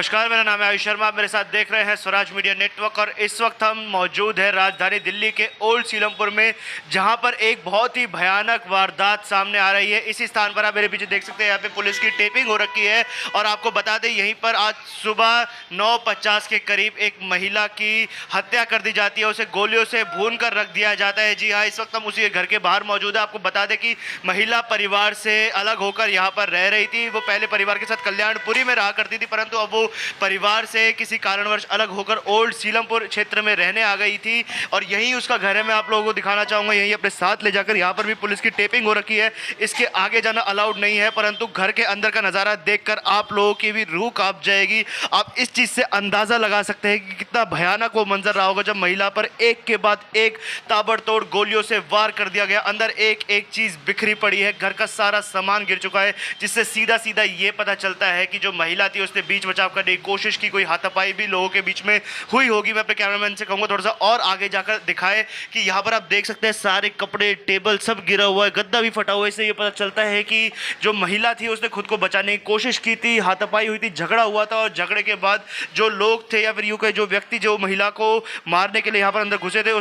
नमस्कार, मेरा नाम है आयुष शर्मा। आप मेरे साथ देख रहे हैं स्वराज मीडिया नेटवर्क और इस वक्त हम मौजूद हैं राजधानी दिल्ली के ओल्ड सीलमपुर में, जहां पर एक बहुत ही भयानक वारदात सामने आ रही है। इसी स्थान पर आप मेरे पीछे देख सकते हैं, यहाँ पे पुलिस की टेपिंग हो रखी है। और आपको बता दें, यहीं पर आज सुबह 9:50 के करीब एक महिला की हत्या कर दी जाती है, उसे गोलियों से भून कर रख दिया जाता है। जी हाँ, इस वक्त हम उसी घर के बाहर मौजूद है। आपको बता दें कि महिला परिवार से अलग होकर यहाँ पर रह रही थी। वो पहले परिवार के साथ कल्याणपुरी में रहा करती थी, परंतु अब वो परिवार से किसी कारणवश अलग होकर ओल्ड सीलमपुर क्षेत्र में रहने आ गई थी और यही उसका घर है। मैं आप लोगों को दिखाना चाहूंगा, यही अपने साथ ले जाकर। यहाँ पर भी पुलिस की टेपिंग हो रखी है, इसके आगे जाना अलाउड नहीं है, परंतु घर के अंदर का नज़ारा देखकर आप लोगों की भी रूह कांप जाएगी। आप इस चीज़ से अंदाज़ा लगा सकते हैं कि कितना भयानक वो मंजर रहा होगा जब महिला पर एक के बाद एक ताबड़तोड़ गोलियों से वार कर दिया गया। अंदर एक एक चीज़ बिखरी पड़ी है, घर का सारा सामान गिर चुका है, जिससे सीधा सीधा ये पता चलता है कि जो महिला थी उसने बीच बचाव करने की कोशिश की। कोई हाथापाई भी लोगों के बीच में हुई होगी। मैं अपने कैमरामैन से कहूँगा थोड़ा सा और आगे जाकर दिखाए कि यहाँ पर आप देख सकते हैं सारे कपड़े, टेबल सब गिरा हुआ है, गद्दा भी फटा हुआ है। इससे ये पता चलता है कि जो महिला थी उसने खुद को बचाने की कोशिश की थी, हाथापाई हुई थी, झगड़ा हुआ था और झगड़े के बाद जो लोग थे या फिर यूँ कहे जो व्यक्ति जो महिला को मारने के लिए यहाँ पर अंदर घुसे थे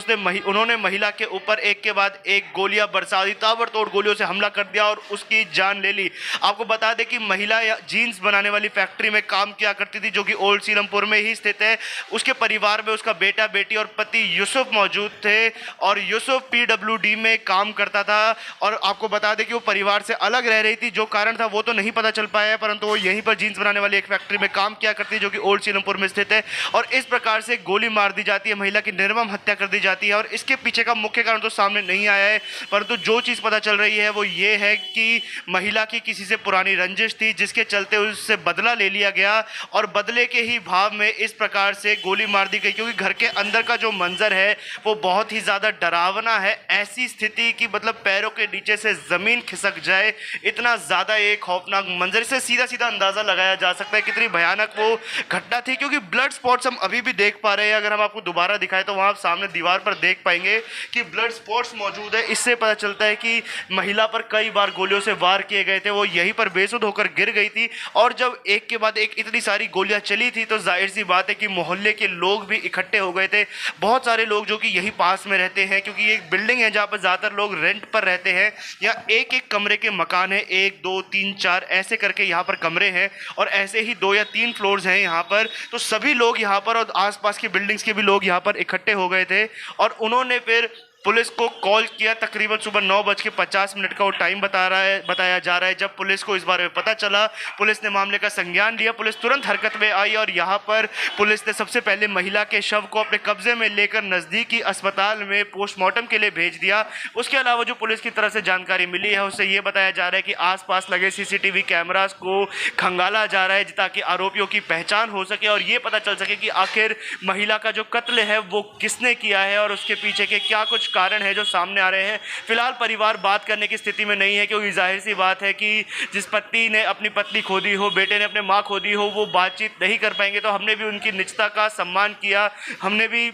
उन्होंने महिला के ऊपर एक के बाद एक गोलियां बरसा दी, ताबड़तोड़ गोलियों से हमला कर दिया और उसकी जान ले ली। आपको बता दें कि महिला जीन्स बनाने वाली फैक्ट्री में काम किया करती थी, जो कि ओल्ड सीलमपुर में ही स्थित है। उसके परिवार में उसका बेटा, बेटी और पति यूसुफ मौजूद थे और यूसुफ पीडब्ल्यूडी में काम करता था। और आपको बता दें कि वो परिवार से अलग रह रही थी, जो कारण था वो तो नहीं पता चल पाया है, परंतु वो यहीं पर जीन्स बनाने वाली एक फैक्ट्री में काम किया करती है, जो कि ओल्ड सीलमपुर में स्थित है। और इस प्रकार से गोली मार दी जाती है, महिला की निर्मम हत्या कर दी जाती है। और इसके पीछे का मुख्य कारण तो सामने नहीं आया है, परंतु जो चीज़ पता चल रही है वो ये है कि महिला की किसी से पुरानी रंजिश थी, जिसके चलते उससे बदला ले लिया गया और बदले के ही भाव में इस प्रकार से गोली मार दी गई। क्योंकि घर के अंदर का जो मंजर है वो बहुत ही ज़्यादा डरावना है। ऐसी स्थिति कि मतलब पैरों के नीचे से ज़मीन खिसक जाए, इतना ज़्यादा एक खौफनाक मंजर से सीधा सीधा अंदाज़ा लगाया जा सकता है कितनी भयानक वो घटना थी। क्योंकि ब्लड स्पॉट्स हम अभी भी देख पा रहे हैं, अगर हम आपको दोबारा दिखाएं तो वहाँ आप सामने दीवार पर देख पाएंगे कि ब्लड स्पॉट्स मौजूद है। इससे पता चलता है कि महिला पर कई बार गोलियों से वार किए गए थे, वो यहीं पर बेसुध होकर गिर गई थी। और जब एक के बाद एक इतनी सारी गोलियां चली थी तो जाहिर सी बात है कि मोहल्ले के लोग भी इकट्ठे हो गए थे। बहुत सारे लोग जो कि यहीं पास में रहते हैं, क्योंकि ये एक बिल्डिंग है जहाँ पर ज़्यादातर लोग रेंट पर रहते हैं। या एक एक कमरे के मकान है, 1 2 3 4 ऐसे करके यहाँ पर कमरे हैं और ऐसे ही 2 या 3 फ्लोर्स हैं यहाँ पर। तो सभी लोग यहाँ पर और आसपास की बिल्डिंग्स के भी लोग यहाँ पर इकट्ठे हो गए थे और उन्होंने फिर पुलिस को कॉल किया। तकरीबन सुबह 9:50 का वो टाइम बताया जा रहा है। जब पुलिस को इस बारे में पता चला, पुलिस ने मामले का संज्ञान लिया। पुलिस तुरंत हरकत में आई और यहाँ पर पुलिस ने सबसे पहले महिला के शव को अपने कब्जे में लेकर नज़दीकी अस्पताल में पोस्टमार्टम के लिए भेज दिया। उसके अलावा जो पुलिस की तरफ से जानकारी मिली है उससे ये बताया जा रहा है कि आसपास लगे CCTV कैमरास को खंगाला जा रहा है ताकि आरोपियों की पहचान हो सके और ये पता चल सके कि आखिर महिला का जो कत्ल है वो किसने किया है और उसके पीछे के क्या कुछ कारण है जो सामने आ रहे हैं। फिलहाल परिवार बात करने की स्थिति में नहीं है, क्योंकि जाहिर सी बात है कि जिस पति ने अपनी पत्नी खो दी हो, बेटे ने अपने माँ खो दी हो, वो बातचीत नहीं कर पाएंगे। तो हमने भी उनकी निजता का सम्मान किया, हमने भी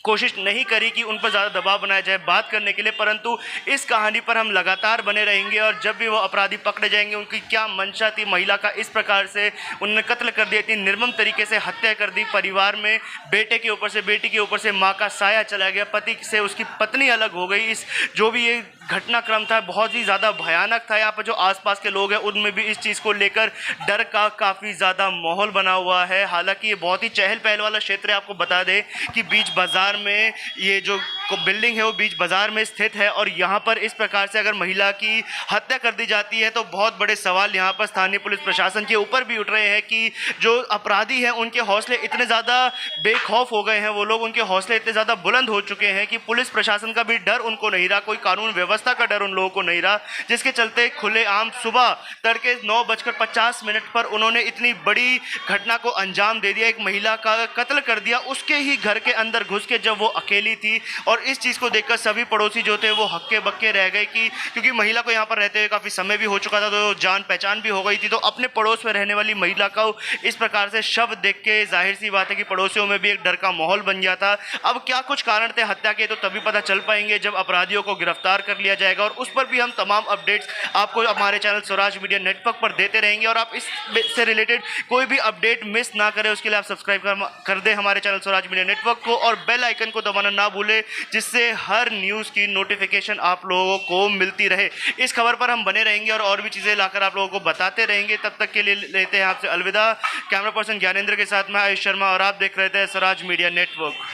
कोशिश नहीं करी कि उन पर ज़्यादा दबाव बनाया जाए बात करने के लिए, परंतु इस कहानी पर हम लगातार बने रहेंगे और जब भी वो अपराधी पकड़े जाएंगे, उनकी क्या मंशा थी, महिला का इस प्रकार से उन्होंने कत्ल कर दिया, इतनी निर्मम तरीके से हत्या कर दी। परिवार में बेटे के ऊपर से, बेटी के ऊपर से माँ का साया चला गया, पति से उसकी पत्नी अलग हो गई। इस जो भी ये घटनाक्रम था बहुत ही ज़्यादा भयानक था। यहाँ पर जो आसपास के लोग हैं उनमें भी इस चीज़ को लेकर डर का काफ़ी ज़्यादा माहौल बना हुआ है। हालांकि ये बहुत ही चहल पहल वाला क्षेत्र है। आपको बता दें कि बीच बाजार में ये जो बिल्डिंग है वो बीच बाजार में स्थित है और यहाँ पर इस प्रकार से अगर महिला की हत्या कर दी जाती है तो बहुत बड़े सवाल यहाँ पर स्थानीय पुलिस प्रशासन के ऊपर भी उठ रहे हैं कि जो अपराधी हैं उनके हौसले इतने ज़्यादा बेखौफ हो गए हैं, वो लोग, उनके हौसले इतने ज़्यादा बुलंद हो चुके हैं कि पुलिस प्रशासन का भी डर उनको नहीं रहा, कोई कानून व्यवस्था का डर उन लोगों को नहीं रहा, जिसके चलते खुलेआम सुबह तड़के 9:50 पर उन्होंने इतनी बड़ी घटना को अंजाम दे दिया। एक महिला का कत्ल कर दिया, उसके ही घर के अंदर घुस के, जब वो अकेली थी और इस चीज़ को देखकर सभी पड़ोसी जो थे वो हक्के बक्के रह गए कि क्योंकि महिला को यहाँ पर रहते हुए काफ़ी समय भी हो चुका था, तो जान पहचान भी हो गई थी, तो अपने पड़ोस में रहने वाली महिला का इस प्रकार से शव देख के जाहिर सी बात है कि पड़ोसियों में भी एक डर का माहौल बन गया था। अब क्या कुछ कारण थे हत्या के, तो तभी पता चल पाएंगे जब अपराधियों को गिरफ्तार कर लिया जाएगा, और उस पर भी हम तमाम अपडेट्स आपको हमारे चैनल स्वराज मीडिया नेटवर्क पर देते रहेंगे। और आप इससे रिलेटेड कोई भी अपडेट मिस ना करें, उसके लिए आप सब्सक्राइब कर दें हमारे चैनल स्वराज मीडिया नेटवर्क को, और बेल आइकन को दबाना ना भूलें, जिससे हर न्यूज़ की नोटिफिकेशन आप लोगों को मिलती रहे। इस खबर पर हम बने रहेंगे और भी चीज़ें लाकर आप लोगों को बताते रहेंगे। तब तक के लिए लेते हैं आपसे अलविदा। कैमरा पर्सन ज्ञानेंद्र के साथ मैं आयुष शर्मा, और आप देख रहे थे स्वराज मीडिया नेटवर्क।